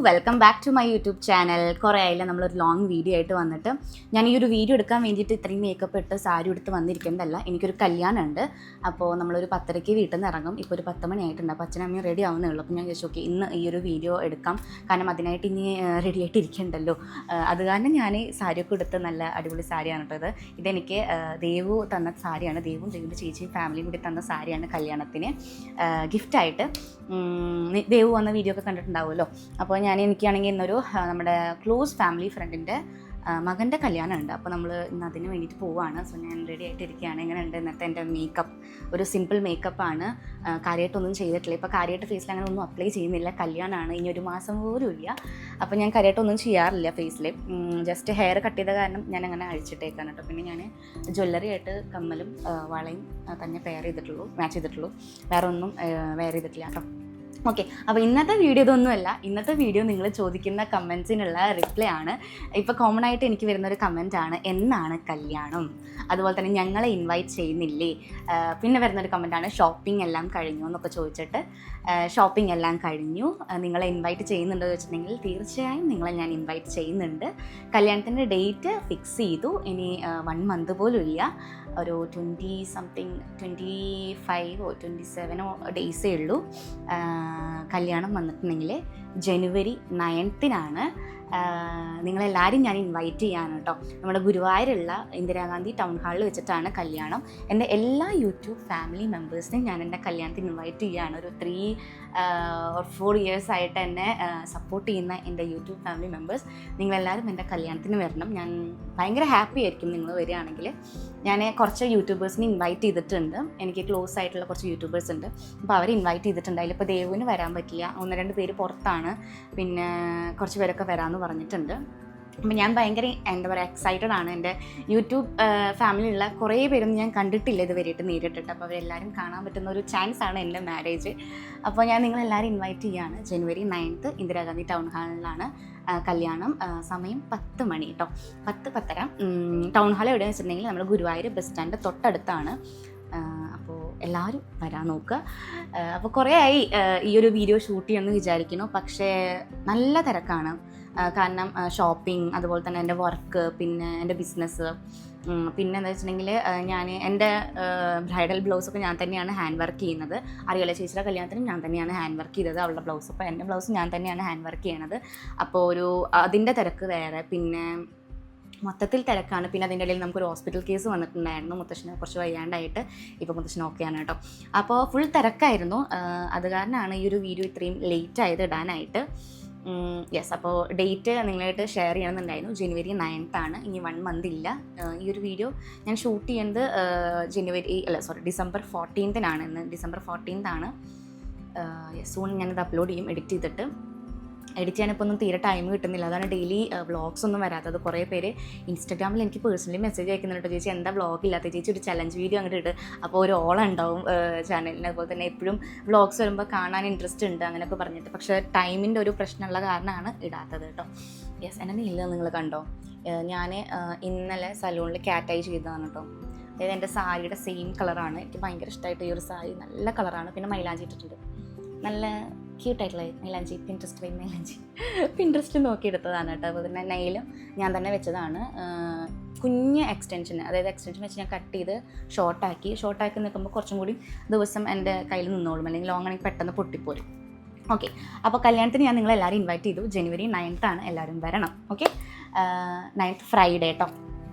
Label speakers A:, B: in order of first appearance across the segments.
A: Welcome back to my YouTube channel. കുറേ ആയില്ല നമ്മളൊരു ലോങ് വീഡിയോ ആയിട്ട് വന്നിട്ട്. ഞാൻ ഈ ഒരു വീഡിയോ എടുക്കാൻ വേണ്ടിയിട്ട് ഇത്രയും മേക്കപ്പ് ഇട്ട് സാരി എടുത്ത് വന്നിരിക്കുന്നതല്ല. എനിക്കൊരു കല്യാണം ഉണ്ട്. അപ്പോൾ നമ്മളൊരു 10:30 വീട്ടിൽ നിന്ന് ഇറങ്ങും. ഇപ്പോൾ ഒരു 10 മണിയായിട്ടുണ്ട്. അപ്പോൾ അച്ഛനും അമ്മയും റെഡി ആവുന്നേ ഉള്ളൂ. അപ്പോൾ ഞാൻ ചോദിച്ചു ഓക്കെ ഇന്ന് ഈ ഒരു വീഡിയോ എടുക്കാം, കാരണം അതിനായിട്ട് ഇനി റെഡി ആയിട്ട് ഇരിക്കണ്ടല്ലോ. അത് കാരണം ഞാൻ സാരിയൊക്കെ എടുത്ത് നല്ല അടിപൊളി സാരിയാണ് കേട്ടത്. ഇതെനിക്ക് ദേവു തന്ന സാരിയാണ്. ദേവിൻ്റെ ചേച്ചിയും ഫാമിലിയും കൂടി തന്ന സാരിയാണ് കല്യാണത്തിന് ഗിഫ്റ്റായിട്ട്. ദേവു വന്ന വീഡിയോ ഒക്കെ കണ്ടിട്ടുണ്ടാവുമല്ലോ. അപ്പോൾ എനിക്കാണെങ്കിൽ ഇന്നൊരു നമ്മുടെ ക്ലോസ് ഫാമിലി ഫ്രണ്ടിൻ്റെ മകൻ്റെ കല്യാണമുണ്ട്. അപ്പോൾ നമ്മൾ ഇന്ന് അതിന് വേണ്ടിയിട്ട് പോവുകയാണ്. സോ ഞാൻ റെഡി ആയിട്ടിരിക്കുകയാണ്. എങ്ങനെയുണ്ട് ഇന്നത്തെ എൻ്റെ മേക്കപ്പ്? ഒരു സിമ്പിൾ മേക്കപ്പാണ്, കാര്യമായിട്ടൊന്നും ചെയ്തിട്ടില്ല. ഇപ്പോൾ കാര്യമായിട്ട് ഫേസിൽ അങ്ങനെ ഒന്നും അപ്ലൈ ചെയ്യുന്നില്ല. കല്യാണമാണ്, ഇനി ഒരു മാസം പോലും ഇല്ല. അപ്പോൾ ഞാൻ കാര്യമായിട്ടൊന്നും ചെയ്യാറില്ല ഫേസിൽ. ജസ്റ്റ് ഹെയർ കട്ട് ചെയ്ത കാരണം ഞാൻ അങ്ങനെ അഴിച്ചിട്ടേക്കാണ് കേട്ടോ. പിന്നെ ഞാൻ ജ്വല്ലറി ആയിട്ട് കമ്മലും വളയും തന്നെ മാച്ച് ചെയ്തിട്ടുള്ളൂ. വേറെ ഒന്നും വെയർ ചെയ്തിട്ടില്ല കേട്ടോ. ഓക്കെ, അപ്പോൾ ഇന്നത്തെ വീഡിയോ ഇതൊന്നുമല്ല. ഇന്നത്തെ വീഡിയോ നിങ്ങൾ ചോദിക്കുന്ന കമൻസിനുള്ള റിപ്ലൈ ആണ്. ഇപ്പോൾ കോമൺ ആയിട്ട് എനിക്ക് വരുന്നൊരു കമൻറ്റാണ് എന്നാണ് കല്യാണം, അതുപോലെ തന്നെ ഞങ്ങളെ ഇൻവൈറ്റ് ചെയ്യുന്നില്ലേ. പിന്നെ വരുന്നൊരു കമൻറ്റാണ് ഷോപ്പിംഗ് എല്ലാം കഴിഞ്ഞു എന്നൊക്കെ ചോദിച്ചിട്ട്. ഷോപ്പിംഗ് എല്ലാം കഴിഞ്ഞു, നിങ്ങളെ ഇൻവൈറ്റ് ചെയ്യുന്നുണ്ടോ എന്ന് വെച്ചിട്ടുണ്ടെങ്കിൽ തീർച്ചയായും നിങ്ങളെ ഞാൻ ഇൻവൈറ്റ് ചെയ്യുന്നുണ്ട്. കല്യാണത്തിൻ്റെ ഡേറ്റ് ഫിക്സ് ചെയ്തു. ഇനി 1 മന്ത് പോലും ഇല്ല. ഒരു 25 or 27 ഡേയ്സേ ഉള്ളൂ. കല്യാണം വന്നിട്ടുണ്ടെങ്കിൽ ജനുവരി 9 നിങ്ങളെല്ലാവരും ഞാൻ ഇൻവൈറ്റ് ചെയ്യാണ് കേട്ടോ. നമ്മുടെ ഗുരുവായൂരുള്ള ഇന്ദിരാഗാന്ധി ടൗൺ ഹാളിൽ വെച്ചിട്ടാണ് കല്യാണം. എൻ്റെ എല്ലാ യൂട്യൂബ് ഫാമിലി മെമ്പേഴ്സിനെയും ഞാൻ എൻ്റെ കല്യാണത്തിന് ഇൻവൈറ്റ് ചെയ്യുകയാണ്. ഒരു 3 or 4 years ആയിട്ട് എന്നെ സപ്പോർട്ട് ചെയ്യുന്ന എൻ്റെ യൂട്യൂബ് ഫാമിലി മെമ്പേഴ്സ്, നിങ്ങളെല്ലാവരും എൻ്റെ കല്യാണത്തിന് വരണം. ഞാൻ ഭയങ്കര ഹാപ്പി ആയിരിക്കും നിങ്ങൾ വരികയാണെങ്കിൽ. ഞാൻ കുറച്ച് യൂട്യൂബേഴ്സിനെ ഇൻവൈറ്റ് ചെയ്തിട്ടുണ്ട്. എനിക്ക് ക്ലോസ് ആയിട്ടുള്ള കുറച്ച് യൂട്യൂബേഴ്സ് ഉണ്ട്. അപ്പോൾ അവരെ ഇൻവൈറ്റ് ചെയ്തിട്ടുണ്ട്. അതിലിപ്പോൾ ദേവുവിന് വരാൻ പറ്റില്ല, 1-2 പേര് പുറത്താണ്. പിന്നെ കുറച്ച് പേരൊക്കെ വരാമെന്ന് പറഞ്ഞിട്ടുണ്ട്. അപ്പം ഞാൻ ഭയങ്കര എക്സൈറ്റഡ് ആണ്. എൻ്റെ യൂട്യൂബ് ഫാമിലിയുള്ള കുറേ പേരൊന്നും ഞാൻ കണ്ടിട്ടില്ല ഇതുവരെയായിട്ട് നേരിട്ടിട്ട്. അപ്പോൾ അവരെല്ലാവരും കാണാൻ പറ്റുന്ന ഒരു ചാൻസാണ് എൻ്റെ മാരേജ്. അപ്പോൾ ഞാൻ നിങ്ങളെല്ലാവരും ഇൻവൈറ്റ് ചെയ്യുകയാണ്. ജനുവരി 9 ഇന്ദിരാഗാന്ധി ടൗൺ ഹാളിലാണ് കല്യാണം. സമയം 10 മണി കേട്ടോ, 10-10:30. ടൗൺ ഹാൾ എവിടെയാണെന്ന് വെച്ചിട്ടുണ്ടെങ്കിൽ നമ്മൾ ഗുരുവായൂർ ബസ് സ്റ്റാൻഡ് തൊട്ടടുത്താണ്. അപ്പോൾ എല്ലാവരും വരാൻ നോക്കുക. അപ്പോൾ കുറേ ആയി ഈ ഒരു വീഡിയോ ഷൂട്ട് ചെയ്യുമെന്ന് വിചാരിക്കുന്നു. പക്ഷേ നല്ല തിരക്കാണ്. കാരണം ഷോപ്പിംഗ്, അതുപോലെ തന്നെ എൻ്റെ വർക്ക്, പിന്നെ എൻ്റെ ബിസിനസ്, പിന്നെ എന്താ വെച്ചിട്ടുണ്ടെങ്കിൽ ഞാൻ എൻ്റെ ബ്രൈഡൽ ബ്ലൗസൊക്കെ ഞാൻ തന്നെയാണ് ഹാൻഡ് വർക്ക് ചെയ്യുന്നത്. അറിയാലോ, ചേച്ചിയുടെ കല്യാണത്തിന് ഞാൻ തന്നെയാണ് ഹാൻഡ് വർക്ക് ചെയ്തത് അവളുടെ ബ്ലൗസ്. അപ്പോൾ എൻ്റെ ബ്ലൗസ് ഞാൻ തന്നെയാണ് ഹാൻഡ് വർക്ക് ചെയ്യണത്. അപ്പോൾ അതിൻ്റെ തിരക്ക് വേറെ, പിന്നെ മൊത്തത്തിൽ തിരക്കാണ്. പിന്നെ അതിൻ്റെ ഇടയിൽ നമുക്കൊരു ഹോസ്പിറ്റൽ കേസ് വന്നിട്ടുണ്ടായിരുന്നു. മുത്തശ്ശന് കുറച്ച് വയ്യാണ്ടായിട്ട്. ഇപ്പോൾ മുത്തശ്ശന് ഓക്കെയാണ് കേട്ടോ. അപ്പോൾ ഫുൾ തിരക്കായിരുന്നു. അത് കാരണമാണ് ഈ ഒരു വീഡിയോ ഇത്രയും ലേറ്റ് ആയത് ഇടാനായിട്ട്. യെസ്, അപ്പോൾ ഡേറ്റ് നിങ്ങളായിട്ട് ഷെയർ ചെയ്യണമെന്നുണ്ടായിരുന്നു. ജനുവരി 9 ഇനി 1 മന്ത് ഇല്ല. ഈ ഒരു വീഡിയോ ഞാൻ ഷൂട്ട് ചെയ്യുന്നത് ഡിസംബർ 14 ഇന്ന് ഡിസംബർ 14 സൂൺ ഞാനിത് അപ്ലോഡ് ചെയ്യും എഡിറ്റ് ചെയ്യാനിപ്പോൾ ഒന്നും തീരെ ടൈം കിട്ടുന്നില്ല. അതാണ് ഡെയിലി വ്ളോഗ്സ് ഒന്നും വരാത്തത്. കുറേ പേര് ഇൻസ്റ്റാഗ്രാമിൽ എനിക്ക് പേഴ്സണലി മെസ്സേജ് അയക്കുന്നുണ്ട്, ചേച്ചി എന്താ വ്ളോഗ് ഇല്ലാത്ത, ചേച്ചി ഒരു ചലഞ്ച് വീഡിയോ അങ്ങോട്ട് ഇട്ട്. അപ്പോൾ ഒരു ഉണ്ടാവും ചാനലിന്. അതുപോലെ തന്നെ എപ്പോഴും വ്ളോഗ്സ് വരുമ്പോൾ കാണാൻ ഇൻട്രസ്റ്റ് ഉണ്ട് അങ്ങനെയൊക്കെ പറഞ്ഞിട്ട്. പക്ഷേ ടൈമിൻ്റെ ഒരു പ്രശ്നമുള്ള കാരണമാണ് ഇടാത്തത് കേട്ടോ. യെസ്, എൻ്റെ നീല നിങ്ങൾ കണ്ടോ? ഞാൻ ഇന്നലെ സലൂണിൽ ക്യാറ്റായി ചെയ്തതാണ് കേട്ടോ. അതായത് എൻ്റെ സാരിയുടെ സെയിം കളറാണ്. എനിക്ക് ഭയങ്കര ഇഷ്ടമായിട്ട് ഈ ഒരു സാരി, നല്ല കളറാണ്. പിന്നെ മൈലാഞ്ചി ഇട്ടിട്ടുണ്ട്, നല്ല ക്യൂട്ടായിട്ടുള്ള മൈലാഞ്ചി. പിൻട്രസ്റ്റ് നോക്കിയെടുത്തതാണ് കേട്ടോ. അതുപോലെ തന്നെ നെയിലും ഞാൻ തന്നെ വെച്ചതാണ്. കുഞ്ഞ് എക്സ്റ്റൻഷൻ വെച്ച് ഞാൻ കട്ട് ചെയ്ത് ഷോർട്ടാക്കി നിൽക്കുമ്പോൾ കുറച്ചും കൂടി ദിവസം എൻ്റെ കയ്യിൽ നിന്നോളും. അല്ലെങ്കിൽ ലോങ് ആണെങ്കിൽ പെട്ടെന്ന് പൊട്ടിപ്പോരും. ഓക്കെ, അപ്പോൾ കല്യാണത്തിന് ഞാൻ നിങ്ങളെല്ലാവരും ഇൻവൈറ്റ് ചെയ്തു. ജനുവരി 9 എല്ലാവരും വരണം. ഓക്കെ, 9 ഫ്രൈഡേ കേട്ടോ.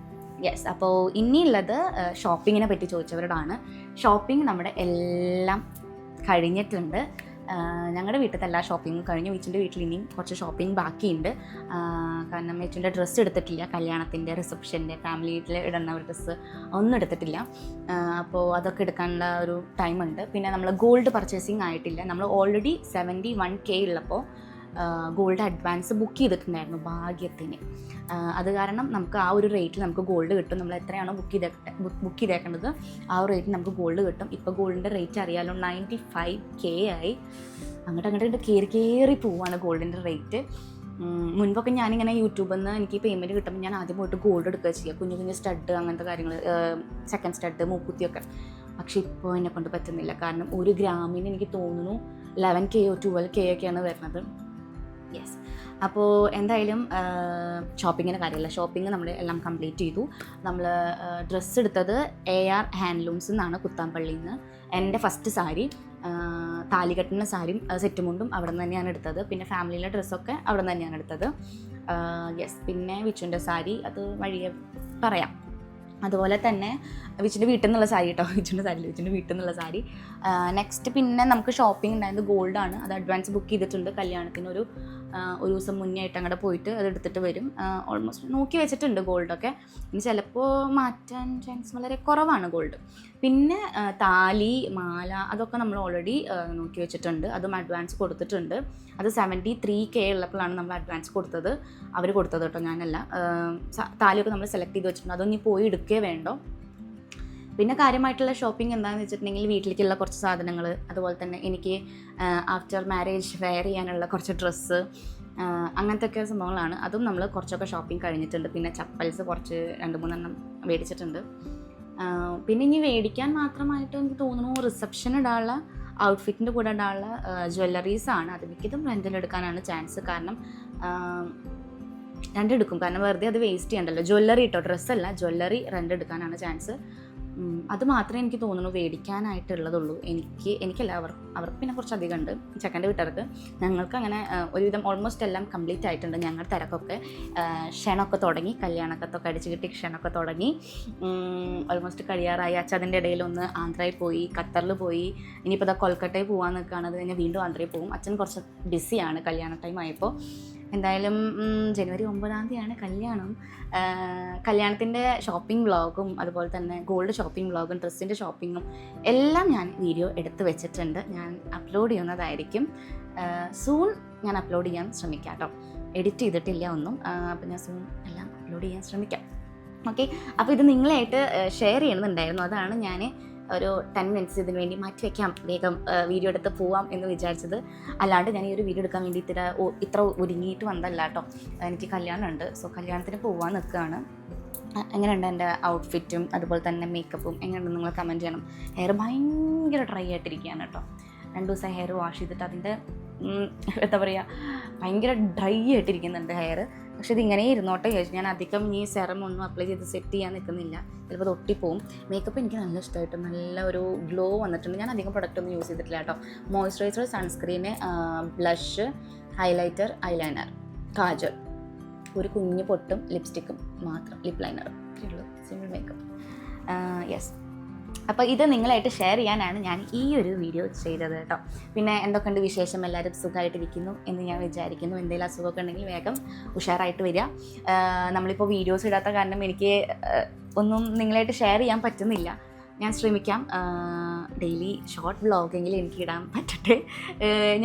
A: യെസ്, അപ്പോൾ ഇനിയുള്ളത് ഷോപ്പിങ്ങിനെ പറ്റി ചോദിച്ചവരോടാണ്. ഷോപ്പിംഗ് നമ്മുടെ എല്ലാം കഴിഞ്ഞിട്ടുണ്ട്. ഞങ്ങളുടെ വീട്ടിലത്തെ എല്ലാ ഷോപ്പിങ്ങും കഴിഞ്ഞു. വീച്ചിൻ്റെ വീട്ടിൽ ഇനിയും കുറച്ച് ഷോപ്പിംഗ് ബാക്കിയുണ്ട്. കാരണം വീച്ചിൻ്റെ ഡ്രസ്സ് എടുത്തിട്ടില്ല. കല്യാണത്തിൻ്റെ, റിസപ്ഷൻ്റെ, ഫാമിലി വീട്ടിൽ ഇടുന്ന ഒരു ഡ്രസ്സ് ഒന്നും എടുത്തിട്ടില്ല. അപ്പോൾ അതൊക്കെ എടുക്കാനുള്ള ഒരു ടൈമുണ്ട്. പിന്നെ നമ്മൾ ഗോൾഡ് പർച്ചേസിങ് ആയിട്ടില്ല. നമ്മൾ ഓൾറെഡി 71K ഉള്ളപ്പോൾ ഗോൾഡ് അഡ്വാൻസ് ബുക്ക് ചെയ്തിട്ടുണ്ടായിരുന്നു ഭാഗ്യത്തിന്. അത് കാരണം നമുക്ക് ആ ഒരു റേറ്റിൽ നമുക്ക് ഗോൾഡ് കിട്ടും. നമ്മൾ എത്രയാണോ ബുക്ക് ചെയ്തേക്കേണ്ടത് ആ ഒരു റേറ്റിൽ നമുക്ക് ഗോൾഡ് കിട്ടും. ഇപ്പോൾ ഗോൾഡിൻ്റെ റേറ്റ് അറിയാലോ, 95K ആയി. അങ്ങോട്ട് കയറി പോവുകയാണ് ഗോൾഡിൻ്റെ റേറ്റ്. മുൻപൊക്കെ ഞാനിങ്ങനെ യൂട്യൂബിൽ നിന്ന് എനിക്ക് പേയ്മെൻറ്റ് കിട്ടുമ്പോൾ ഞാൻ ആദ്യം പോയിട്ട് ഗോൾഡ് എടുക്കുക ചെയ്യുക, കുഞ്ഞു സ്റ്റഡ് അങ്ങനത്തെ കാര്യങ്ങൾ, സെക്കൻഡ് സ്റ്റഡ്, മൂക്കുത്തിയൊക്കെ. പക്ഷെ ഇപ്പോൾ എന്നെ കൊണ്ട് പറ്റുന്നില്ല. കാരണം 1 ഗ്രാമിന് എനിക്ക് തോന്നുന്നു 11K or 12K ഒക്കെയാണ് വരുന്നത്. യെസ്. അപ്പോൾ എന്തായാലും ഷോപ്പിങ്ങിൻ്റെ കാര്യമല്ല, ഷോപ്പിംഗ് നമ്മൾ എല്ലാം കംപ്ലീറ്റ് ചെയ്തു. നമ്മൾ ഡ്രസ്സ് എടുത്തത് AR ഹാൻഡ്ലൂംസിൽ നിന്നാണ്, കുത്താമ്പള്ളിയിൽ നിന്ന്. എൻ്റെ ഫസ്റ്റ് സാരി, താലികെട്ടിൻ്റെ സാരിയും സെറ്റ് മുണ്ടും അവിടെ നിന്ന് തന്നെയാണ് എടുത്തത്. പിന്നെ ഫാമിലിയിലെ ഡ്രസ്സൊക്കെ അവിടെ നിന്ന് തന്നെയാണ് എടുത്തത്. യെസ്. പിന്നെ വിച്ചുൻ്റെ സാരി അത് വഴിയെ പറയാം. അതുപോലെ തന്നെ വിച്ചുൻ്റെ വീട്ടിൽ നിന്നുള്ള സാരി കേട്ടോ, വിച്ചുൻ്റെ വീട്ടിൽ നിന്നുള്ള സാരി. നെക്സ്റ്റ് പിന്നെ നമുക്ക് ഷോപ്പിംഗ് ഉണ്ടായത് ഗോൾഡാണ്. അത് അഡ്വാൻസ് ബുക്ക് ചെയ്തിട്ടുണ്ട്. കല്യാണത്തിന് ഒരു ദിവസം മുന്നേ ആയിട്ട് അങ്ങോട്ട് പോയിട്ട് അത് എടുത്തിട്ട് വരും. ഓൾമോസ്റ്റ് നോക്കി വെച്ചിട്ടുണ്ട് ഗോൾഡൊക്കെ. ഇനി ചിലപ്പോൾ മാറ്റാൻ ചാൻസ് വളരെ കുറവാണ് ഗോൾഡ്. പിന്നെ താലി, മാല അതൊക്കെ നമ്മൾ ഓൾറെഡി നോക്കി വെച്ചിട്ടുണ്ട്. അതും അഡ്വാൻസ് കൊടുത്തിട്ടുണ്ട്. അത് 73K ഉള്ളപ്പോഴാണ് നമ്മൾ അഡ്വാൻസ് കൊടുത്തത്, അവർ കൊടുത്തത് കേട്ടോ, ഞാനല്ല. താലിയൊക്കെ നമ്മൾ സെലക്ട് ചെയ്ത് വെച്ചിട്ടുണ്ട്. അതൊന്നും ഇനി പോയി എടുക്കുകയേ വേണ്ടോ. പിന്നെ കാര്യമായിട്ടുള്ള ഷോപ്പിംഗ് എന്താണെന്ന് വെച്ചിട്ടുണ്ടെങ്കിൽ വീട്ടിലേക്കുള്ള കുറച്ച് സാധനങ്ങൾ, അതുപോലെ തന്നെ എനിക്ക് ആഫ്റ്റർ മാരേജ് വെയർ ചെയ്യാനുള്ള കുറച്ച് ഡ്രസ്സ്, അങ്ങനത്തെ ഒക്കെ സംഭവങ്ങളാണ്. അതും നമ്മൾ കുറച്ചൊക്കെ ഷോപ്പിംഗ് കഴിഞ്ഞിട്ടുണ്ട്. പിന്നെ ചപ്പൽസ് കുറച്ച് 2-3 എണ്ണം മേടിച്ചിട്ടുണ്ട്. പിന്നെ ഇനി മേടിക്കാൻ മാത്രമായിട്ട് എനിക്ക് തോന്നുന്നു റിസപ്ഷൻ ഇടാനുള്ള ഔട്ട്ഫിറ്റിൻ്റെ കൂടെ ഇടാനുള്ള ജ്വല്ലറീസാണ്. അത് മിക്കതും റെൻറ്റിലെടുക്കാനാണ് ചാൻസ്. കാരണം റെൻ്റ് എടുക്കും, കാരണം വെറുതെ അത് വേസ്റ്റ് ചെയ്യണ്ടല്ലോ. ജ്വല്ലറി കേട്ടോ, ഡ്രസ്സല്ല, ജ്വല്ലറി റെൻ്റ് എടുക്കാനാണ് ചാൻസ്. അത് മാത്രമേ എനിക്ക് തോന്നുന്നു മേടിക്കാനായിട്ടുള്ളതുള്ളൂ. എനിക്കല്ല, അവർക്ക് പിന്നെ കുറച്ചധികം ഉണ്ട്, ചെക്കൻ്റെ വീട്ടുകാർക്ക്. ഞങ്ങൾക്ക് അങ്ങനെ ഒരുവിധം ഓൾമോസ്റ്റ് എല്ലാം കംപ്ലീറ്റ് ആയിട്ടുണ്ട്. ഞങ്ങളുടെ തിരക്കൊക്കെ ക്ഷണമൊക്കെ തുടങ്ങി, കല്യാണക്കത്തൊക്കെ അടിച്ച് കിട്ടി ക്ഷണമൊക്കെ തുടങ്ങി. ഓൾമോസ്റ്റ് കഴിയാറായി. അച്ഛൻ അതിൻ്റെ ഇടയിൽ ഒന്ന് ആന്ധ്രയിൽ പോയി, ഖത്തറിൽ പോയി. ഇനിയിപ്പോൾ ഇതാ കൊൽക്കട്ടയിൽ പോകാൻ നിൽക്കുകയാണ്. അത് കഴിഞ്ഞാൽ വീണ്ടും ആന്ധ്രയിൽ പോകും. അച്ഛൻ കുറച്ച് ബിസിയാണ് കല്യാണ ടൈം ആയപ്പോൾ. എന്തായാലും ജനുവരി 9 കല്യാണം. കല്യാണത്തിൻ്റെ ഷോപ്പിംഗ് വ്ളോഗും അതുപോലെ തന്നെ ഗോൾഡ് ഷോപ്പിംഗ് വ്ളോഗും ഡ്രസ്സിൻ്റെ ഷോപ്പിങ്ങും എല്ലാം ഞാൻ വീഡിയോ എടുത്ത് വെച്ചിട്ടുണ്ട്. ഞാൻ അപ്ലോഡ് ചെയ്യുന്നതായിരിക്കും. സൂൺ ഞാൻ അപ്ലോഡ് ചെയ്യാൻ ശ്രമിക്കാം കേട്ടോ. എഡിറ്റ് ചെയ്തിട്ടില്ല ഒന്നും. അപ്പോൾ ഞാൻ സൂൺ എല്ലാം അപ്ലോഡ് ചെയ്യാൻ ശ്രമിക്കാം. ഓക്കെ. അപ്പോൾ ഇത് നിങ്ങളായിട്ട് ഷെയർ ചെയ്യണമെന്നുണ്ടായിരുന്നു. അതാണ് ഞാൻ ഒരു 10 മിനിറ്റ്സ് ഇതിന് വേണ്ടി മാറ്റി വയ്ക്കാം, വേഗം വീഡിയോ എടുത്ത് പോവാം എന്ന് വിചാരിച്ചത്. അല്ലാണ്ട് ഞാൻ ഈ ഒരു വീഡിയോ എടുക്കാൻ വേണ്ടി ഇത്ര ഒരുങ്ങിയിട്ട് വന്നതല്ല കേട്ടോ. എനിക്ക് കല്യാണമുണ്ട്. സോ കല്യാണത്തിന് പോകാൻ നിൽക്കുകയാണ്. എങ്ങനെയുണ്ട് എൻ്റെ ഔട്ട്ഫിറ്റും അതുപോലെ തന്നെ മേക്കപ്പും എങ്ങനെയുണ്ട് നിങ്ങൾ കമൻറ്റ് ചെയ്യണം. ഹെയർ ഭയങ്കര ഡ്രൈ ആയിട്ടിരിക്കുകയാണ് കേട്ടോ. 2 ദിവസം ഹെയർ വാഷ് ചെയ്തിട്ട് അതിൻ്റെ എന്താ പറയുക, ഭയങ്കര ഡ്രൈ ആയിട്ടിരിക്കുന്നുണ്ട് ഹെയർ. പക്ഷെ ഇതിങ്ങനെ ഇരുന്നോട്ടെ ചോദിച്ചു. ഞാൻ അധികം ഈ സെറം ഒന്നും അപ്ലൈ ചെയ്ത് സെറ്റ് ചെയ്യാൻ നിൽക്കുന്നില്ല, ചിലപ്പോൾ അത് ഒട്ടിപ്പോവും. മേക്കപ്പ് എനിക്ക് നല്ല ഇഷ്ടമായിട്ട് നല്ല ഒരു ഗ്ലോ വന്നിട്ടുണ്ട്. ഞാൻ അധികം പ്രൊഡക്റ്റ് ഒന്നും യൂസ് ചെയ്തിട്ടില്ല കേട്ടോ. Moisturiser, sunscreen, blush, highlighter, eyeliner, kajal, ഒരു കുഞ്ഞു പൊട്ടും ലിപ്സ്റ്റിക്കും മാത്രം, ലിപ് ലൈനറും ഉള്ളൂ. Simple makeup. യെസ്. അപ്പോൾ ഇത് നിങ്ങളായിട്ട് ഷെയർ ചെയ്യാനാണ് ഞാൻ ഈ ഒരു വീഡിയോ ചെയ്തത് കേട്ടോ. പിന്നെ എന്തൊക്കെയുണ്ട് വിശേഷം, എല്ലാവരും സുഖമായിട്ടിരിക്കുന്നു എന്ന് ഞാൻ വിചാരിക്കുന്നു. എന്തെങ്കിലും അസുഖമൊക്കെ ഉണ്ടെങ്കിൽ വേഗം ഉഷാറായിട്ട് വരിക. നമ്മളിപ്പോൾ വീഡിയോസ് ഇടാത്ത കാരണം എനിക്ക് ഒന്നും നിങ്ങളായിട്ട് ഷെയർ ചെയ്യാൻ പറ്റുന്നില്ല. ഞാൻ ശ്രമിക്കാം ഡെയിലി ഷോർട്ട് വ്ളോഗെങ്കിലും എനിക്ക് ഇടാൻ പറ്റട്ടെ.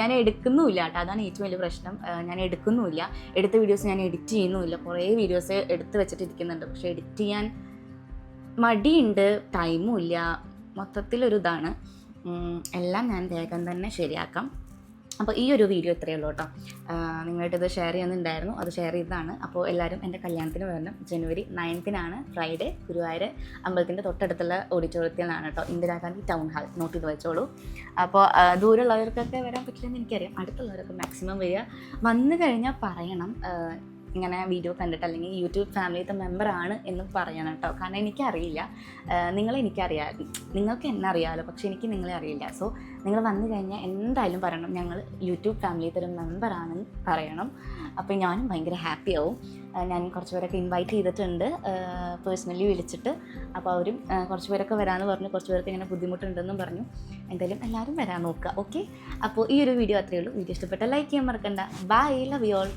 A: ഞാൻ എടുക്കുന്നുമില്ല കേട്ടോ, അതാണ് ഏറ്റവും വലിയ പ്രശ്നം. ഞാൻ എടുക്കുന്നുമില്ല, എടുത്ത വീഡിയോസ് ഞാൻ എഡിറ്റ് ചെയ്യുന്നുമില്ല. കുറേ വീഡിയോസ് എടുത്ത് വെച്ചിട്ടിരിക്കുന്നുണ്ട്, പക്ഷേ എഡിറ്റ് ചെയ്യാൻ മടിയുണ്ട്, ടൈമും ഇല്ല. മൊത്തത്തിലൊരു ഇതാണ്. എല്ലാം ഞാൻ വേഗം തന്നെ ശരിയാക്കാം. അപ്പോൾ ഈ ഒരു വീഡിയോ ഇത്രയേ ഉള്ളൂ കേട്ടോ. നിങ്ങളായിട്ടിത് ഷെയർ ചെയ്യുന്നുണ്ടായിരുന്നു, അത് ഷെയർ ചെയ്തതാണ്. അപ്പോൾ എല്ലാവരും എൻ്റെ കല്യാണത്തിന് വരണം. ജനുവരി 9 ഫ്രൈഡേ, ഗുരുവായൂർ അമ്പലത്തിൻ്റെ തൊട്ടടുത്തുള്ള ഓഡിറ്റോറിയത്തിലാണ് കേട്ടോ. ഇന്ദിരാഗാന്ധി ടൗൺ ഹാൾ, നോട്ട് ചെയ്ത് വെച്ചോളൂ. അപ്പോൾ ദൂരമുള്ളവർക്കൊക്കെ വരാൻ പറ്റില്ലെന്ന് എനിക്കറിയാം. അടുത്തുള്ളവരൊക്കെ മാക്സിമം വരിക. വന്നു കഴിഞ്ഞാൽ പറയണം ഇങ്ങനെ വീഡിയോ കണ്ടിട്ട്, അല്ലെങ്കിൽ യൂട്യൂബ് ഫാമിലിത്തെ മെമ്പറാണ് എന്ന് പറയണം കേട്ടോ. കാരണം എനിക്കറിയില്ല, നിങ്ങൾക്ക് എന്നെ അറിയാമല്ലോ, പക്ഷേ എനിക്ക് നിങ്ങളെ അറിയില്ല. സോ നിങ്ങൾ വന്നു കഴിഞ്ഞാൽ എന്തായാലും പറയണം, ഞങ്ങൾ യൂട്യൂബ് ഫാമിലിത്തെ ഒരു മെമ്പറാണെന്ന് പറയണം. അപ്പോൾ ഞാനും ഭയങ്കര ഹാപ്പി ആവും. ഞാൻ കുറച്ച് പേരൊക്കെ ഇൻവൈറ്റ് ചെയ്തിട്ടുണ്ട് പേഴ്സണലി വിളിച്ചിട്ട്. അപ്പോൾ അവരും കുറച്ച് പേരൊക്കെ വരാമെന്ന് പറഞ്ഞു, കുറച്ച് പേർക്ക് ഇങ്ങനെ ബുദ്ധിമുട്ടുണ്ടെന്നും പറഞ്ഞു. എന്തായാലും എല്ലാവരും വരാൻ നോക്കുക. ഓക്കെ. അപ്പോൾ ഈ ഒരു വീഡിയോ അത്രയേ ഉള്ളൂ. വീഡിയോ ഇഷ്ടപ്പെട്ടാൽ ലൈക്ക് ചെയ്യാൻ മറക്കണ്ട. Bye, love you all.